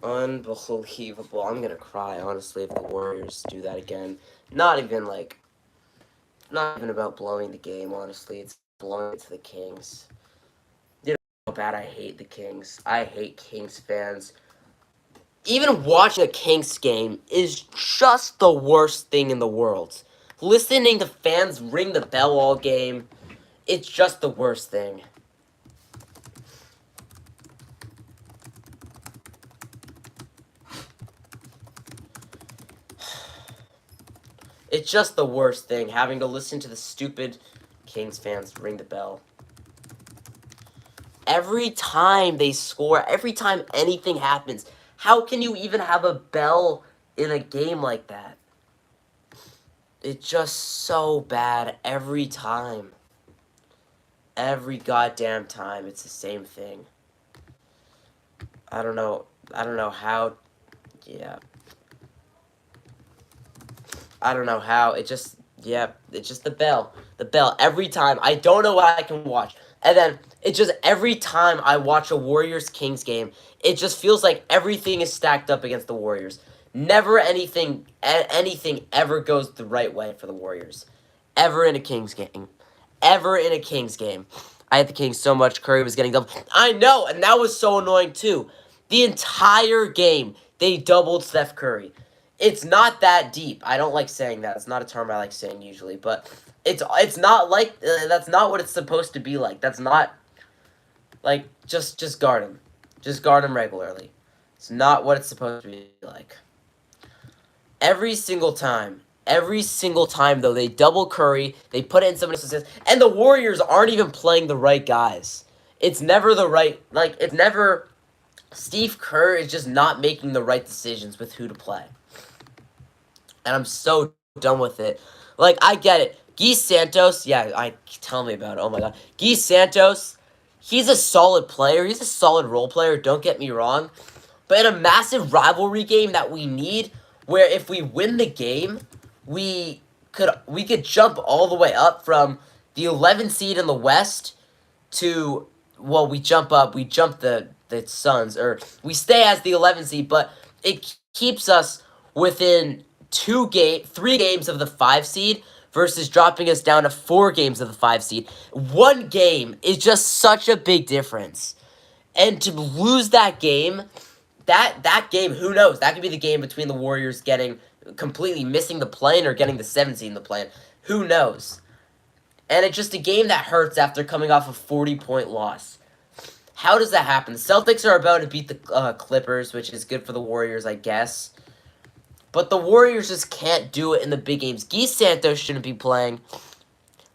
Unbelievable. I'm gonna cry, honestly, if the Warriors do that again. Not even, not even about blowing the game, honestly. It's blowing it to the Kings. You know how bad I hate the Kings. I hate Kings fans. Even watching a Kings game is just the worst thing in the world. Listening to fans ring the bell all game, it's just the worst thing. It's just the worst thing, having to listen to the stupid Kings fans ring the bell. Every time they score, every time anything happens, how can you even have a bell in a game like that? It's just so bad every time. Every goddamn time, it's the same thing. I don't know how, yeah. I don't know how, it's just the bell. The bell, every time. I don't know what I can watch. And then, it just, every time I watch a Warriors-Kings game, it just feels like everything is stacked up against the Warriors. Never anything ever goes the right way for the Warriors. Ever in a Kings game. Ever in a Kings game. I hate the Kings so much. Curry was getting doubled. I know, and that was so annoying too. The entire game, they doubled Steph Curry. It's not that deep. I don't like saying that. It's not a term I like saying usually, but it's not like that's not what it's supposed to be like. That's not like just guard him. Just guard him regularly. It's not what it's supposed to be like. Every single time. Every single time, though, they double Curry, they put it in somebody else's, and the Warriors aren't even playing the right guys. It's never the right, it's never, Steve Kerr is just not making the right decisions with who to play. And I'm so done with it. Like, I get it. Guy Santos, tell me about it, oh my god. Guy Santos, he's a solid player, he's a solid role player, don't get me wrong. But in a massive rivalry game that we need, where if we win the game, we could jump all the way up from the 11th seed in the West to, well, we jump the Suns, or we stay as the 11th seed, but it keeps us within 3 games of the 5 seed versus dropping us down to 4 games of the 5 seed. 1 game is just such a big difference. And to lose that game, that game, who knows? That could be the game between the Warriors completely missing the play-in or getting the 7th seed in the play-in. Who knows? And it's just a game that hurts after coming off a 40-point loss. How does that happen? The Celtics are about to beat the Clippers, which is good for the Warriors, I guess. But the Warriors just can't do it in the big games. Guy Santos shouldn't be playing.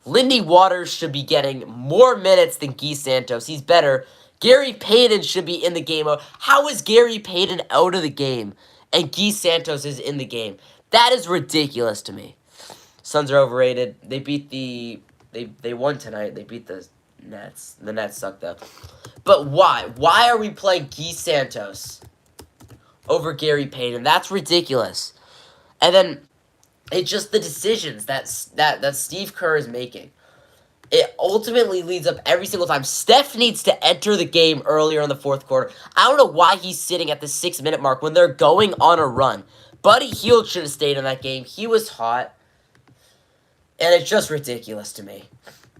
Lindy Waters should be getting more minutes than Guy Santos. He's better. Gary Payton should be in the game. How is Gary Payton out of the game and Guy Santos is in the game? That is ridiculous to me. Suns are overrated. They beat they won tonight. They beat the Nets. The Nets suck though. But why? Why are we playing Guy Santos over Gary Payton? That's ridiculous. And then it's just the decisions that Steve Kerr is making. It ultimately leads up every single time. Steph needs to enter the game earlier in the 4th quarter. I don't know why he's sitting at the 6-minute mark when they're going on a run. Buddy Hield should have stayed in that game. He was hot. And it's just ridiculous to me.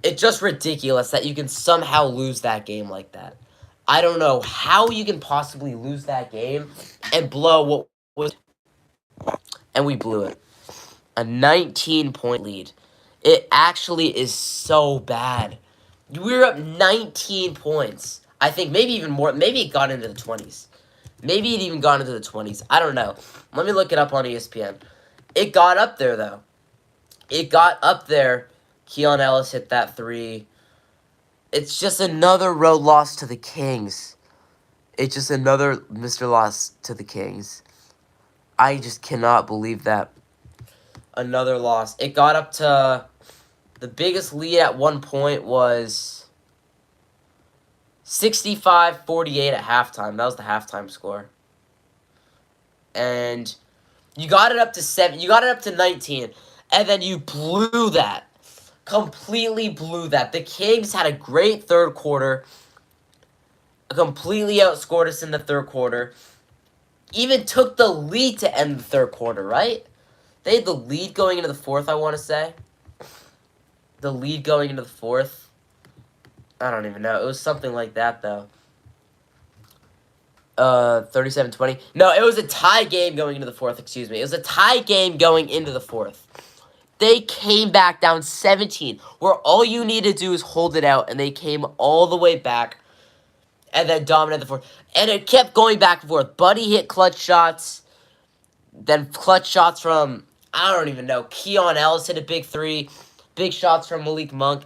It's just ridiculous that you can somehow lose that game like that. I don't know how you can possibly lose that game and blow what was... And we blew it. A 19-point lead. It actually is so bad. We were up 19 points. I think maybe even more. Maybe it got into the 20s. Maybe it even got into the 20s. I don't know. Let me look it up on ESPN. It got up there, though. It got up there. Keon Ellis hit that 3. It's just another road loss to the Kings. It's just another Mr. Loss to the Kings. I just cannot believe that. Another loss. It got up to... The biggest lead at one point was 65-48 at halftime. That was the halftime score. And you got it up to 7. You got it up to 19. And then you blew that. Completely blew that. The Kings had a great 3rd quarter. Completely outscored us in the 3rd quarter. even took the lead to end the third quarter, right? They had the lead going into the fourth, I want to say. The lead going into the fourth. I don't even know. It was something like that, though. 37-20. No, it was a tie game going into the fourth, excuse me. It was a tie game going into the fourth. They came back down 17, where all you need to do is hold it out, and they came all the way back and then dominated the fourth. And it kept going back and forth. Buddy hit clutch shots, then clutch shots from, I don't even know, Keon Ellis hit a big three, big shots from Malik Monk,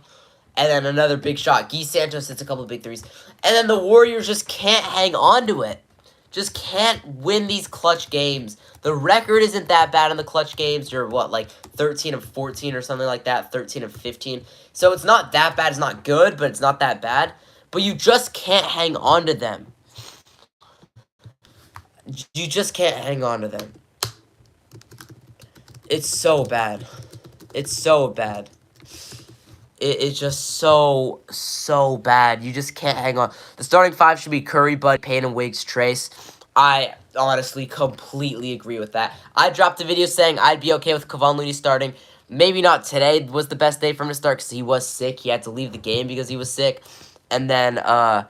and then another big shot. Guy Santos hits a couple of big threes. And then the Warriors just can't hang on to it. Just can't win these clutch games. The record isn't that bad in the clutch games. You're, what, like 13-14 or something like that, 13-15. So it's not that bad. It's not good, but it's not that bad. But you just can't hang on to them. You just can't hang on to them. It's so bad. It's so bad. It's just so bad. You just can't hang on. The starting five should be Curry, Bud, Payne, and Wiggs, Trace. I honestly completely agree with that. I dropped a video saying I'd be okay with Kevon Looney starting. Maybe not today was the best day for him to start because he was sick. He had to leave the game because he was sick. And then, and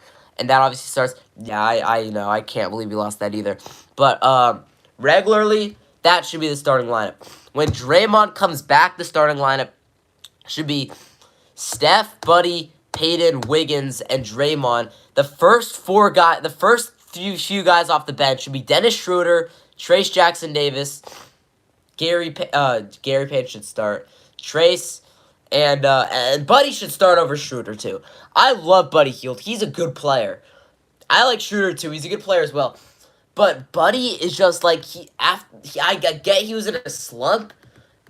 that obviously starts. Yeah, I can't believe he lost that either. But, regularly, that should be the starting lineup. When Draymond comes back, the starting lineup should be Steph, Buddy, Payton, Wiggins, and Draymond. The first few guys off the bench should be Dennis Schroeder, Trace Jackson Davis, Gary Payton should start, Trace, and Buddy should start over Schroeder too. I love Buddy Hield. He's a good player. I like Schroeder too. He's a good player as well. But Buddy is just like I get he was in a slump,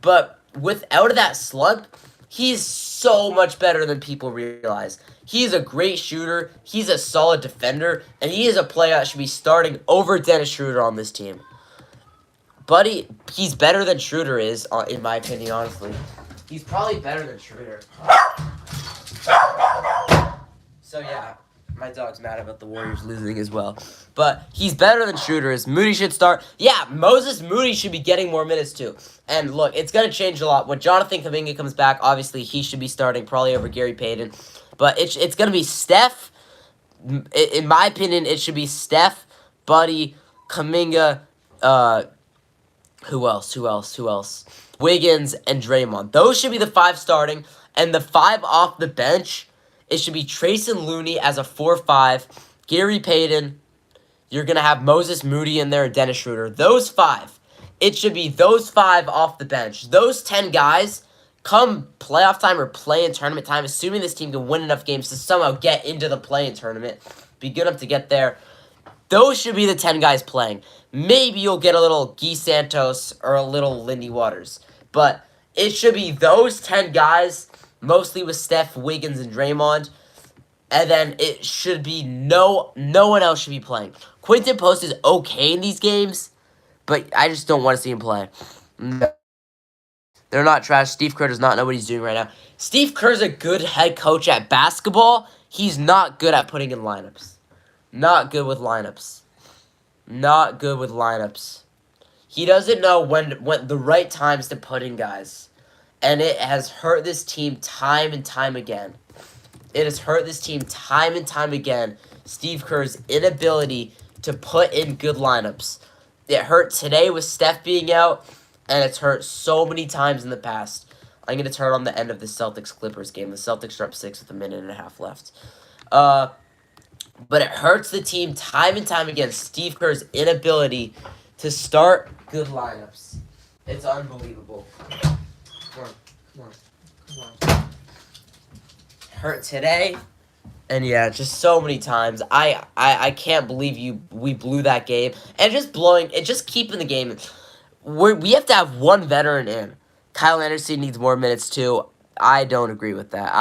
but without that slump, he's so much better than people realize. He's a great shooter, he's a solid defender, and he is a player that should be starting over Dennis Schroeder on this team. Buddy, he's better than Schroeder is, in my opinion, honestly. He's probably better than Schroeder. So yeah, my dog's mad about the Warriors losing as well. But he's better than Schroeder is. Moody should start. Yeah, Moses Moody should be getting more minutes too. And look, it's going to change a lot. When Jonathan Kuminga comes back, obviously he should be starting probably over Gary Payton. But it's going to be Steph. In my opinion, it should be Steph, Buddy, Kuminga, who else? Wiggins and Draymond. Those should be the five starting. And the five off the bench, it should be Trace and Looney as a 4-5. Gary Payton. You're going to have Moses Moody in there and Dennis Schroeder. Those five. It should be those five off the bench. Those 10 guys, come playoff time or play-in tournament time, assuming this team can win enough games to somehow get into the play-in tournament, be good enough to get there, those should be the 10 guys playing. Maybe you'll get a little Guy Santos or a little Lindy Waters. But it should be those 10 guys, mostly with Steph, Wiggins, and Draymond. And then it should be no one else should be playing. Quinton Post is okay in these games, but I just don't want to see him play. No. They're not trash. Steve Kerr does not know what he's doing right now. Steve Kerr's a good head coach at basketball. He's not good at putting in lineups. Not good with lineups. Not good with lineups. He doesn't know when the right times to put in guys. And it has hurt this team time and time again. It has hurt this team time and time again. Steve Kerr's inability to put in good lineups. It hurt today with Steph being out, and it's hurt so many times in the past. I'm going to turn on the end of the Celtics-Clippers game. The Celtics are up 6 with a minute and a half left. But it hurts the team time and time again. Steve Kerr's inability to start good lineups. It's unbelievable. Come on. Hurt today. And yeah, just so many times. I can't believe we blew that game. And just keeping the game. We have to have one veteran in. Kyle Anderson needs more minutes too. I don't agree with that.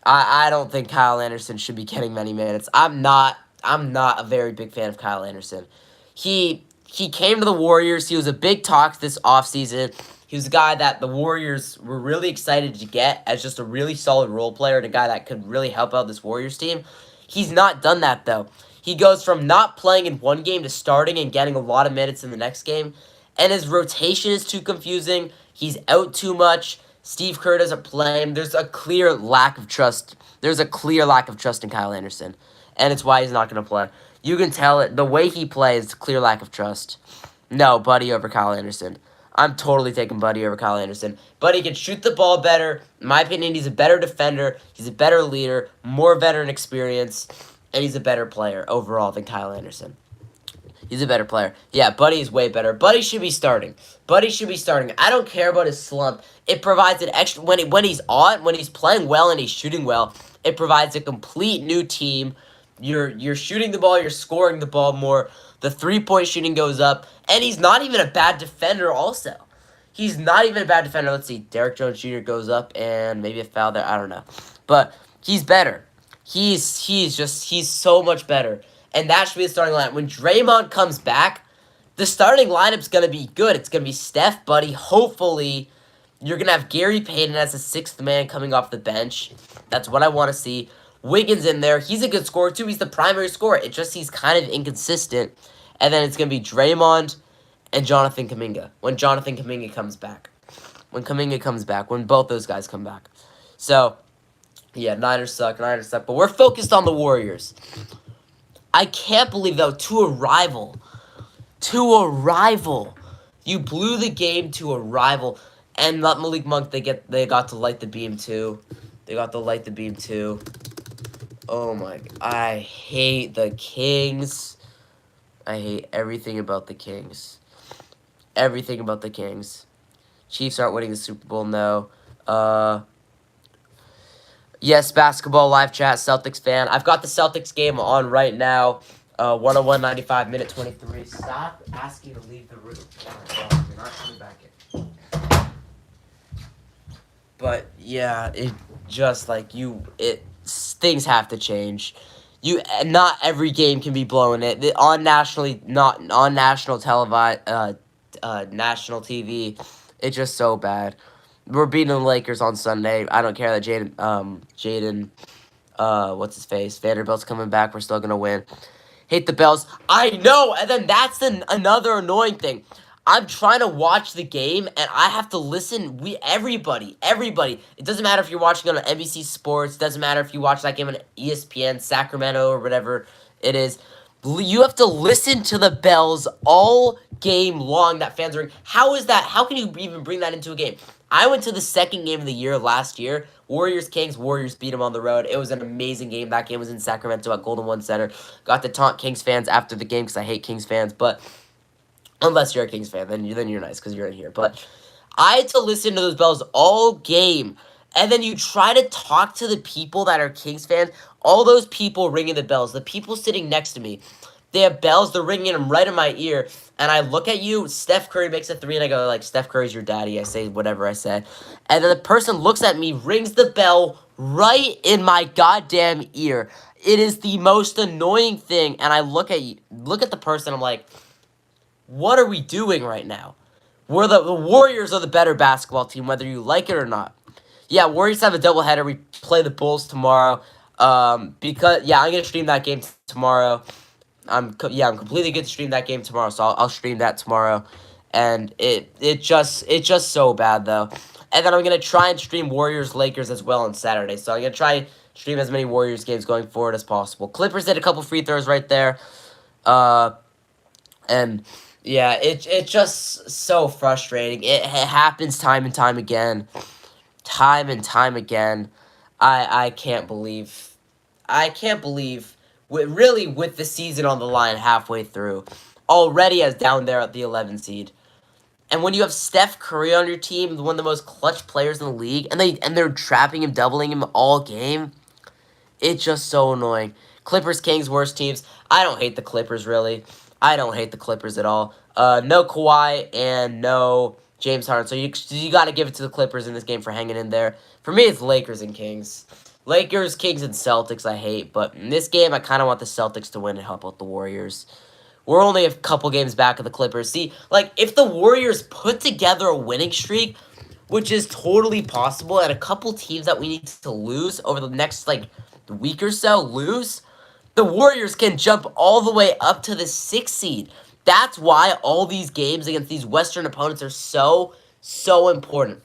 I don't think Kyle Anderson should be getting many minutes. I'm not a very big fan of Kyle Anderson. He came to the Warriors. He was a big talk this offseason. He was a guy that the Warriors were really excited to get as just a really solid role player and a guy that could really help out this Warriors team. He's not done that, though. He goes from not playing in one game to starting and getting a lot of minutes in the next game. And his rotation is too confusing. He's out too much. Steve Kerr doesn't play him. There's a clear lack of trust. There's a clear lack of trust in Kyle Anderson. And it's why he's not going to play. You can tell it. The way he plays, clear lack of trust. No, Buddy over Kyle Anderson. I'm totally taking Buddy over Kyle Anderson. Buddy can shoot the ball better. In my opinion, he's a better defender. He's a better leader, more veteran experience, and he's a better player overall than Kyle Anderson. He's a better player. Yeah, Buddy is way better. Buddy should be starting. Buddy should be starting. I don't care about his slump. It provides an extra when he's playing well and he's shooting well. It provides a complete new team. You're shooting the ball. You're scoring the ball more. The 3-point shooting goes up, and he's not even a bad defender. Also, he's not even a bad defender. Let's see. Derrick Jones Jr. goes up, and maybe a foul there. I don't know, but he's better. He's so much better. And that should be the starting lineup. When Draymond comes back, the starting lineup's going to be good. It's going to be Steph, Buddy. Hopefully, you're going to have Gary Payton as a sixth man coming off the bench. That's what I want to see. Wiggins in there. He's a good scorer, too. He's the primary scorer. It's just he's kind of inconsistent. And then it's going to be Draymond and Jonathan Kuminga. When Jonathan Kuminga comes back. When Kuminga comes back. When both those guys come back. So, yeah, Niners suck. But we're focused on the Warriors. I can't believe, though, to a rival, you blew the game to a rival, and not Malik Monk. They got to light the beam too. Oh my! I hate the Kings. I hate everything about the Kings. Chiefs aren't winning the Super Bowl. No. Yes, basketball live chat, Celtics fan. I've got the Celtics game on right now. 101-95, minute 23. Stop asking to leave the room. Oh, you're not coming back in. But yeah, it just like things have to change. Not every game can be blowing it. National TV. It's just so bad. We're beating the Lakers on Sunday. I don't care that Jaden, what's his face? Vanderbilt's coming back. We're still going to win. Hate the Bells. I know, and then that's another annoying thing. I'm trying to watch the game, and I have to listen. Everybody. It doesn't matter if you're watching on NBC Sports. It doesn't matter if you watch that game on ESPN, Sacramento, or whatever it is. You have to listen to the Bells all game long that fans are. How is that? How can you even bring that into a game? I went to the second game of the year last year. Warriors-Kings. Warriors beat them on the road. It was an amazing game. That game was in Sacramento at Golden One Center. Got to taunt Kings fans after the game because I hate Kings fans. But unless you're a Kings fan, then you're nice because you're in here. But I had to listen to those Bells all game. And then you try to talk to the people that are Kings fans. All those people ringing the bells. The people sitting next to me. They have bells. They're ringing them right in my ear. And I look at you. Steph Curry makes a 3. And I go, like, Steph Curry's your daddy. I say whatever I said. And then the person looks at me, rings the bell right in my goddamn ear. It is the most annoying thing. And I look at the person. I'm like, what are we doing right now? The Warriors are the better basketball team, whether you like it or not. Yeah, Warriors have a doubleheader. We play the Bulls tomorrow. I'm gonna stream that game tomorrow. I'm completely good to stream that game tomorrow, so I'll stream that tomorrow. And it's just so bad though. And then I'm gonna try and stream Warriors Lakers as well on Saturday. So I'm gonna try and stream as many Warriors games going forward as possible. Clippers did a couple free throws right there. And yeah, it's just so frustrating. It happens time and time again. I can't believe, with the season on the line halfway through, already as down there at the 11 seed, and when you have Steph Curry on your team, one of the most clutch players in the league, and they're trapping him, doubling him all game, it's just so annoying. Clippers, Kings, worst teams. I don't hate the Clippers really. I don't hate the Clippers at all. No Kawhi and no James Harden. So you got to give it to the Clippers in this game for hanging in there. For me, it's Lakers and Kings. Lakers, Kings, and Celtics I hate. But in this game, I kind of want the Celtics to win and help out the Warriors. We're only a couple games back of the Clippers. See, like, if the Warriors put together a winning streak, which is totally possible, and a couple teams that we need to lose over the next, like, week or so lose, The Warriors can jump all the way up to the 6th seed. That's why all these games against these Western opponents are so important.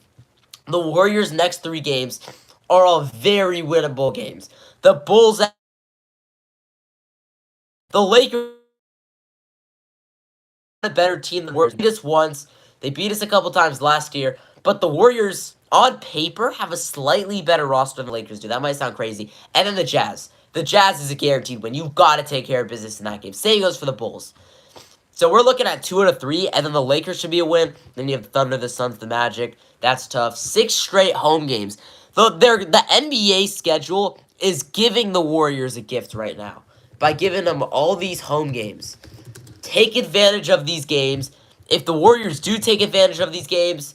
The Warriors' next 3 games are all very winnable games. The Bulls, the Lakers, a better team than the Warriors. Beat us once. They beat us a couple times last year. But the Warriors, on paper, have a slightly better roster than the Lakers do. That might sound crazy. And then the Jazz. The Jazz is a guaranteed win. You've got to take care of business in that game. Same goes for the Bulls. So we're looking at 2 out of 3, and then the Lakers should be a win. Then you have the Thunder, the Suns, the Magic. That's tough. 6 straight home games. The NBA schedule is giving the Warriors a gift right now by giving them all these home games. Take advantage of these games. If the Warriors do take advantage of these games,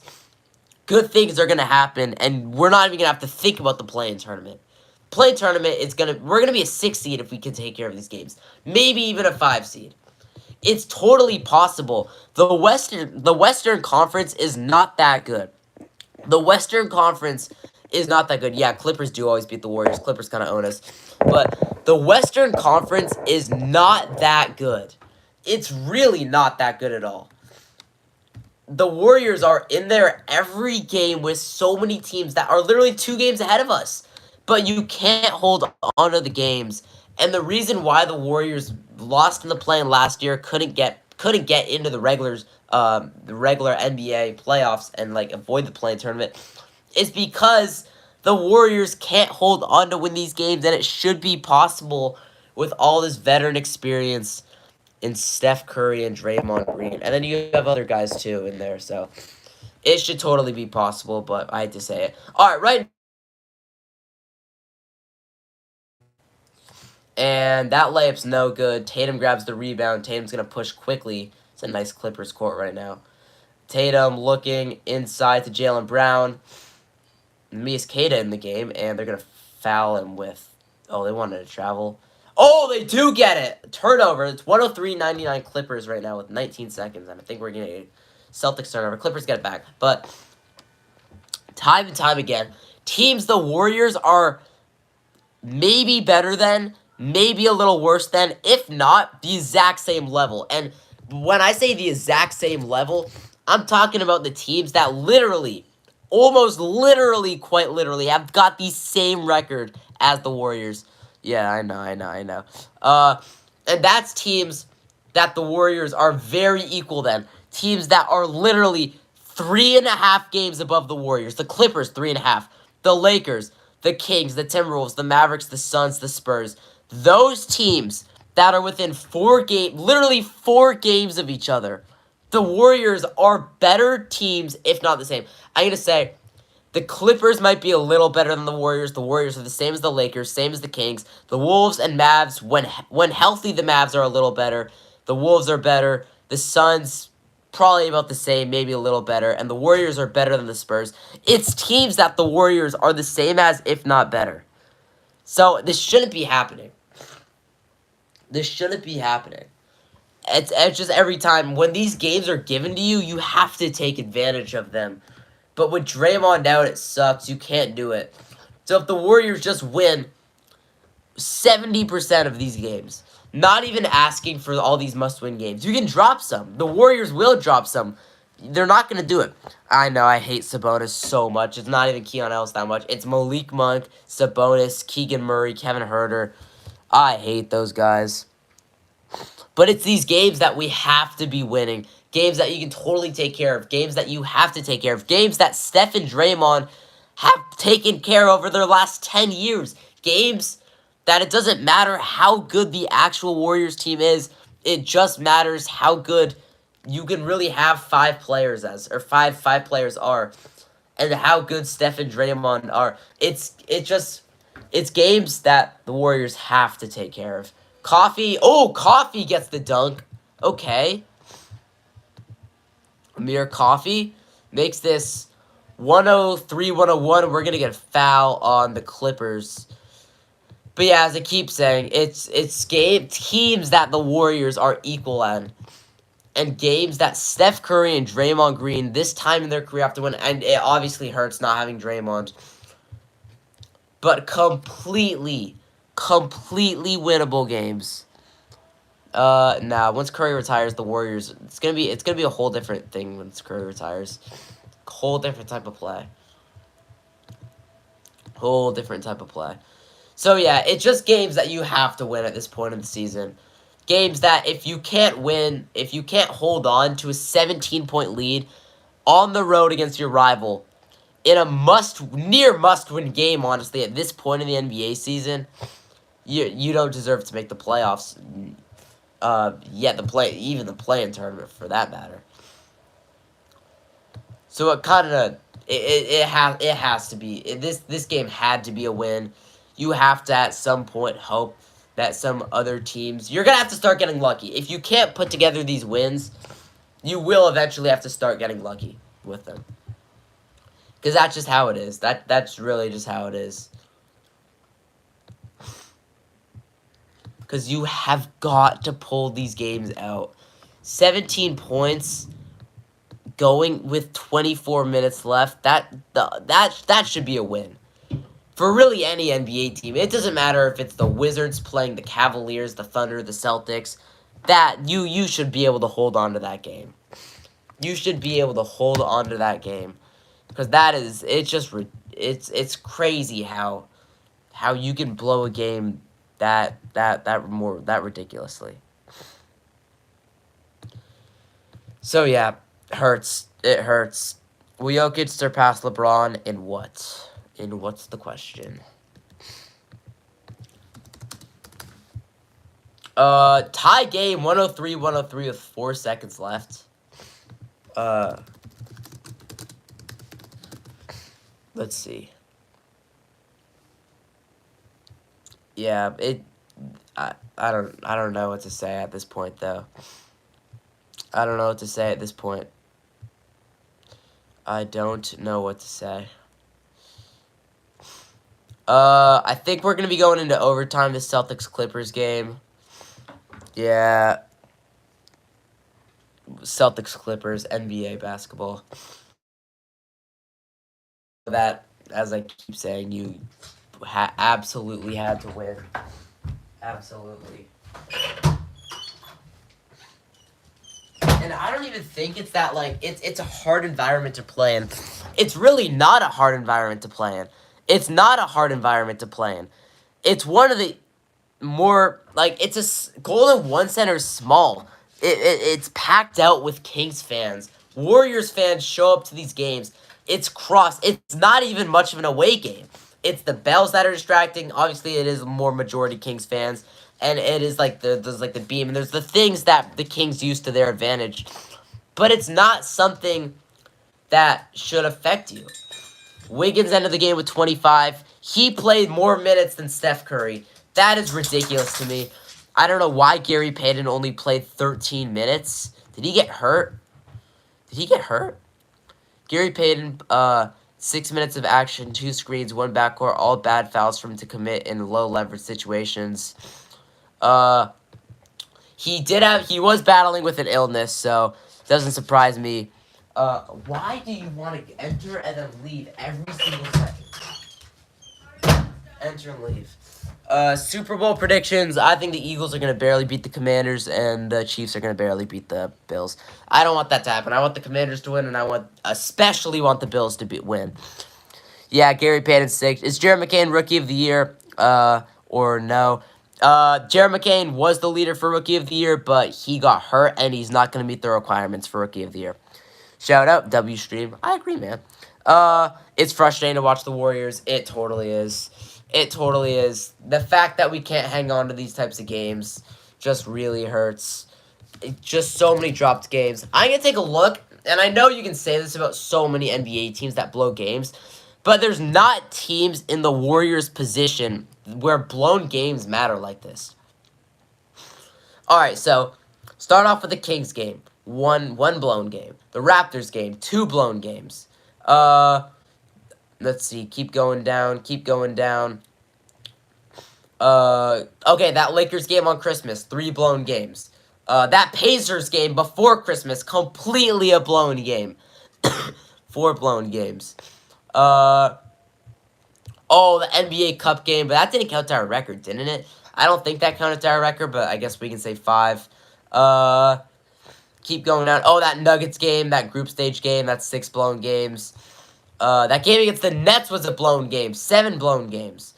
good things are going to happen, and we're not even going to have to think about the play-in tournament. Play-in tournament is we're going to be a 6 seed if we can take care of these games. Maybe even a 5 seed. It's totally possible. The Western Conference is not that good. The Western Conference is not that good. Yeah, Clippers do always beat the Warriors. Clippers kind of own us. But the Western Conference is not that good. It's really not that good at all. The Warriors are in there every game with so many teams that are literally 2 games ahead of us. But you can't hold on to the games. And the reason why the Warriors lost in the play-in last year, couldn't get into the regular NBA playoffs and like avoid the play-in tournament, is because the Warriors can't hold on to win these games, and it should be possible with all this veteran experience in Steph Curry and Draymond Green. And then you have other guys too in there, so it should totally be possible, but I hate to say it. Alright, right. And that layup's no good. Tatum grabs the rebound. Tatum's going to push quickly. It's a nice Clippers court right now. Tatum looking inside to Jaylen Brown. Mias Queta in the game, and they're going to foul him with... Oh, they wanted to travel. Oh, they do get it! Turnover. It's 103-99 Clippers right now with 19 seconds, and I think we're getting a Celtics turnover. Clippers get it back. But time and time again, teams the Warriors are maybe better than, maybe a little worse than, if not the exact same level. And when I say the exact same level, I'm talking about the teams that literally, almost literally, quite literally, have got the same record as the Warriors. Yeah, I know. And that's teams that the Warriors are very equal than. Teams that are literally 3.5 games above the Warriors. The Clippers, 3.5. The Lakers, the Kings, the Timberwolves, the Mavericks, the Suns, the Spurs. Those teams that are within 4 games, literally 4 games of each other. The Warriors are better teams, if not the same. I'm going to say the Clippers might be a little better than the Warriors. The Warriors are the same as the Lakers, same as the Kings. The Wolves and Mavs, when healthy, the Mavs are a little better. The Wolves are better. The Suns, probably about the same, maybe a little better. And the Warriors are better than the Spurs. It's teams that the Warriors are the same as, if not better. So this shouldn't be happening. This shouldn't be happening. It's just every time. When these games are given to you, you have to take advantage of them. But with Draymond out, it sucks. You can't do it. So if the Warriors just win 70% of these games, not even asking for all these must-win games, you can drop some. The Warriors will drop some. They're not going to do it. I know, I hate Sabonis so much. It's not even Keon Ellis that much. It's Malik Monk, Sabonis, Keegan Murray, Kevin Huerter. I hate those guys. But it's these games that we have to be winning. Games that you can totally take care of. Games that you have to take care of. Games that Steph and Draymond have taken care of over their last 10 years. Games that it doesn't matter how good the actual Warriors team is. It just matters how good you can really have 5 players as. Or five players are. And how good Steph and Draymond are. It's games that the Warriors have to take care of. Coffee. Oh, Coffee gets the dunk. Okay. Amir Coffee makes this 103-101. We're going to get a foul on the Clippers. But yeah, as I keep saying, it's teams that the Warriors are equal at. And games that Steph Curry and Draymond Green, this time in their career, have to win. And it obviously hurts not having Draymond. But completely completely winnable games. Nah, once Curry retires, the Warriors, it's gonna be a whole different thing once Curry retires. Whole different type of play. Whole different type of play. So yeah, it's just games that you have to win at this point in the season. Games that if you can't win, if you can't hold on to a 17-point lead on the road against your rival in a near must-win game, honestly, at this point in the NBA season, you don't deserve to make the playoffs. Even the play-in tournament for that matter. So it kind of it has to be this game had to be a win. You have to at some point hope that some other teams, you're gonna have to start getting lucky. If you can't put together these wins, you will eventually have to start getting lucky with them. Because that's just how it is. That's really just how it is. Because you have got to pull these games out. 17 points going with 24 minutes left. That should be a win. For really any NBA team. It doesn't matter if it's the Wizards playing the Cavaliers, the Thunder, the Celtics. That you should be able to hold on to that game. You should be able to hold on to that game. Because it's crazy how you can blow a game that ridiculously. So yeah, hurts. It hurts. Will Jokic surpass LeBron in what? In what's the question? Tie game 103-103 with 4 seconds left. Let's see. Yeah, I don't know what to say at this point though. I don't know what to say at this point. I don't know what to say. I think we're going to be going into overtime, the Celtics-Clippers game. Yeah. Celtics-Clippers, NBA basketball. That, as I keep saying, you absolutely had to win. Absolutely. And I don't even think it's that, like, it's a hard environment to play in. It's really not a hard environment to play in. It's not a hard environment to play in. It's one of the more, like, Golden One Center is small. It's packed out with Kings fans. Warriors fans show up to these games. It's not even much of an away game. It's the bells that are distracting. Obviously, it is more majority Kings fans. And it is like there's like the beam. And there's the things that the Kings use to their advantage. But it's not something that should affect you. Wiggins ended the game with 25. He played more minutes than Steph Curry. That is ridiculous to me. I don't know why Gary Payton only played 13 minutes. Did he get hurt? Gary Payton, 6 minutes of action, 2 screens, 1 backcourt, all bad fouls for him to commit in low leverage situations. He was battling with an illness, so it doesn't surprise me. Why do you want to enter and then leave every single second? Enter and leave. Super Bowl predictions. I think the Eagles are going to barely beat the Commanders, and the Chiefs are going to barely beat the Bills. I don't want that to happen. I want the Commanders to win, and I especially want the Bills to win. Yeah, Gary Payton's sick. Is Jared McCain Rookie of the Year, or no? Jared McCain was the leader for Rookie of the Year, but he got hurt, and he's not going to meet the requirements for Rookie of the Year. Shout out, WStream. I agree, man. It's frustrating to watch the Warriors. It totally is. It totally is. The fact that we can't hang on to these types of games just really hurts. Just so many dropped games. I'm going to take a look, and I know you can say this about so many NBA teams that blow games, but there's not teams in the Warriors' position where blown games matter like this. Alright, so start off with the Kings game. One blown game. The Raptors game. 2 blown games. Let's see. Keep going down. Okay, that Lakers game on Christmas. 3 blown games. That Pacers game before Christmas. Completely a blown game. 4 blown games. Oh, the NBA Cup game, but that didn't count to our record, didn't it? I don't think that counted to our record, but I guess we can say 5. Uh, keep going down. Oh, that Nuggets game, that group stage game, that's 6 blown games. That game against the Nets was a blown game. 7 blown games.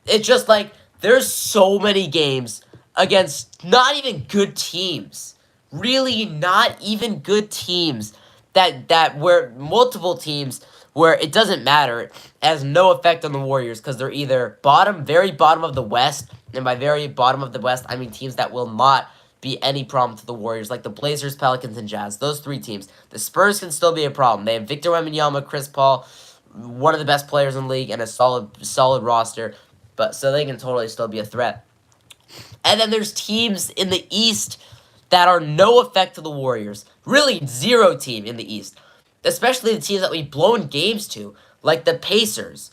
It's just like, there's so many games against not even good teams. Really not even good teams. That where multiple teams where it doesn't matter. It has no effect on the Warriors because they're either very bottom of the West, and by very bottom of the West, I mean teams that will not be any problem to the Warriors, like the Blazers, Pelicans, and Jazz. Those 3 teams. The Spurs can still be a problem. They have Victor Wembanyama, Chris Paul, one of the best players in the league, and a solid roster. But so they can totally still be a threat. And then there's teams in the East that are no effect to the Warriors. Really, 0 team in the East. Especially the teams that we've blown games to, like the Pacers.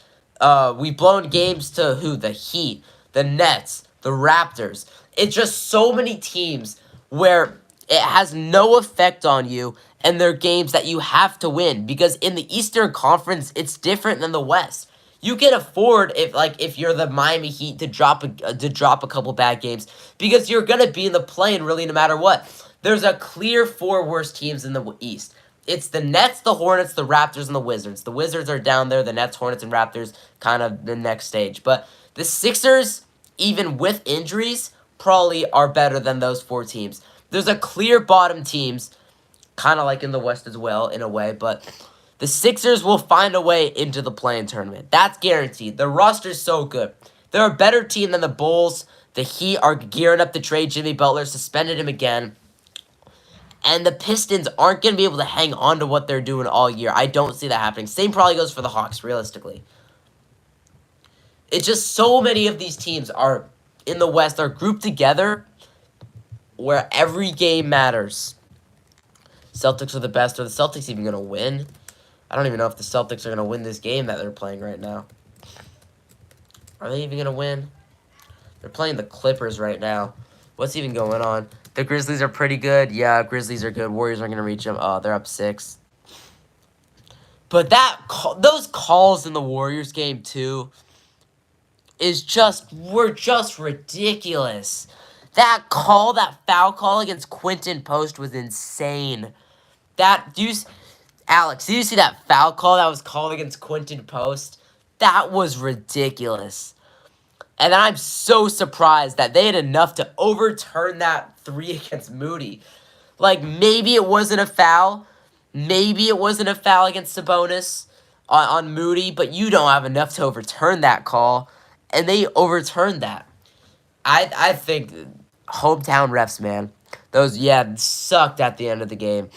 We've blown games to who? The Heat, the Nets, the Raptors. It's just so many teams where it has no effect on you, and they're games that you have to win. Because in the Eastern Conference, it's different than the West. You can afford if you're the Miami Heat to drop a couple bad games because you're gonna be in the play-in really no matter what. There's a clear 4 worst teams in the East. It's the Nets, the Hornets, the Raptors, and the Wizards. The Wizards are down there. The Nets, Hornets, and Raptors kind of the next stage. But the Sixers, even with injuries, probably are better than those 4 teams. There's a clear bottom teams, kind of like in the West as well in a way, but the Sixers will find a way into the play-in tournament. That's guaranteed. The roster's so good. They're a better team than the Bulls. The Heat are gearing up to trade Jimmy Butler, suspended him again. And the Pistons aren't going to be able to hang on to what they're doing all year. I don't see that happening. Same probably goes for the Hawks, realistically. It's just so many of these teams are in the West are grouped together where every game matters. Celtics are the best. Are the Celtics even going to win? I don't even know if the Celtics are going to win this game that they're playing right now. Are they even going to win? They're playing the Clippers right now. What's even going on? The Grizzlies are pretty good. Yeah, Grizzlies are good. Warriors aren't going to reach them. Oh, they're up 6. But those calls in the Warriors game, too, were just ridiculous. That foul call against Quinton Post was insane. Alex, did you see that foul call that was called against Quinton Post? That was ridiculous. And then I'm so surprised that they had enough to overturn that 3 against Moody. Like, maybe it wasn't a foul. Maybe it wasn't a foul against Sabonis on Moody, but you don't have enough to overturn that call. And they overturned that. I think hometown refs, man. Those, sucked at the end of the game.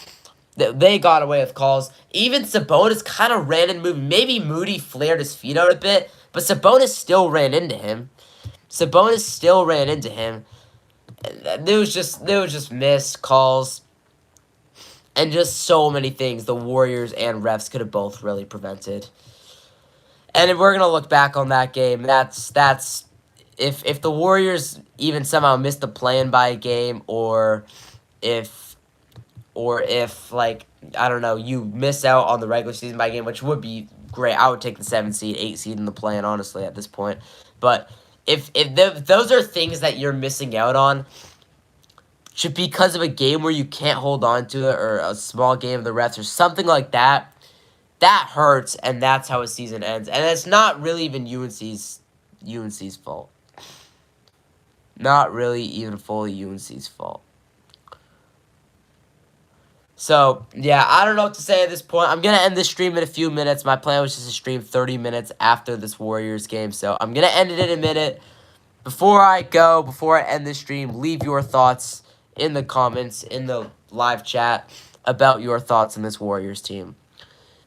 They got away with calls. Even Sabonis kind of ran and moved. Maybe Moody flared his feet out a bit, but Sabonis still ran into him. There was just missed calls. And just so many things the Warriors and refs could have both really prevented. And if we're going to look back on that game, that's if the Warriors even somehow missed the play-in by a game, or if like, I don't know, you miss out on the regular season by a game, which would be great. I would take the 7 seed, 8 seed in the play-in, honestly, at this point. But if those are things that you're missing out on because of a game where you can't hold on to it, or a small game of the refs or something like that, that hurts, and that's how a season ends. And it's not really even UNC's fault. Not really even fully UNC's fault. So, yeah, I don't know what to say at this point. I'm going to end this stream in a few minutes. My plan was just to stream 30 minutes after this Warriors game. So, I'm going to end it in a minute. Before I end this stream, leave your thoughts in the comments, in the live chat, about your thoughts on this Warriors team.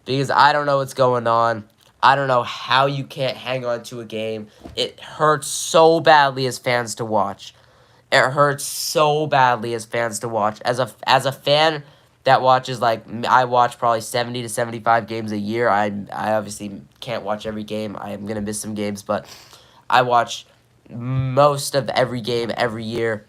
Because I don't know what's going on. I don't know how you can't hang on to a game. It hurts so badly as fans to watch. It hurts so badly as fans to watch. As a fan that watches, like, I watch probably 70 to 75 games a year. I obviously can't watch every game. I am going to miss some games, but I watch most of every game every year.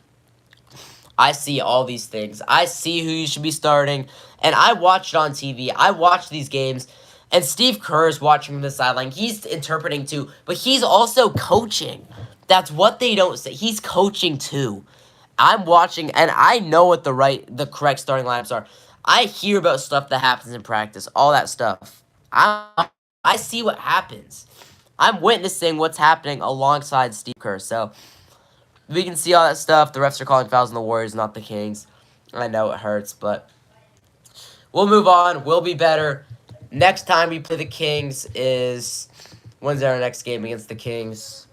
I see all these things. I see who you should be starting, and I watch it on TV. I watch these games, And Steve Kerr is watching from the sideline. He's interpreting too, but he's also coaching. That's what they don't say. He's coaching too. I'm watching, and I know what the correct starting lineups are. I hear about stuff that happens in practice, all that stuff. I see what happens. I'm witnessing what's happening alongside Steve Kerr. So we can see all that stuff. The refs are calling fouls on the Warriors, not the Kings. I know it hurts, but we'll move on. We'll be better. Next time we play the Kings is... When's our next game against the Kings?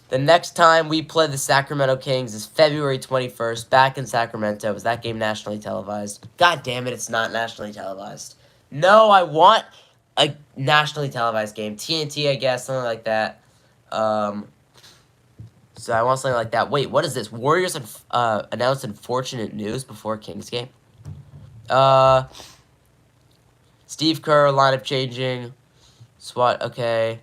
The next time we play the Sacramento Kings is February 21st, back in Sacramento. Is that game nationally televised? God damn it, it's not nationally televised. No, I want a nationally televised game. TNT, I guess, something like that. So I want something like that. Wait, what is this? Warriors announced unfortunate news before Kings game. Steve Kerr, lineup changing. SWAT, okay.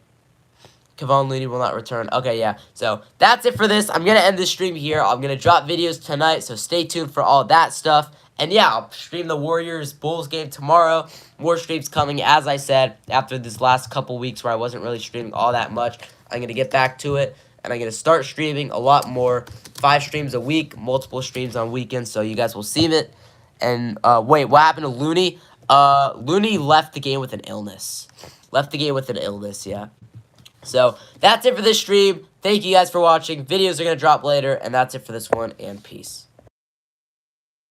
Kevon Looney will not return. Okay, yeah. So that's it for this. I'm going to end this stream here. I'm going to drop videos tonight, so stay tuned for all that stuff. And yeah, I'll stream the Warriors-Bulls game tomorrow. More streams coming, as I said, after this last couple weeks where I wasn't really streaming all that much. I'm going to get back to it, and I'm going to start streaming a lot more. 5 streams a week, multiple streams on weekends, so you guys will see it. And wait, what happened to Looney? Looney left the game with an illness. Yeah. So, that's it for this stream. Thank you guys for watching. Videos are going to drop later, and that's it for this one, and peace.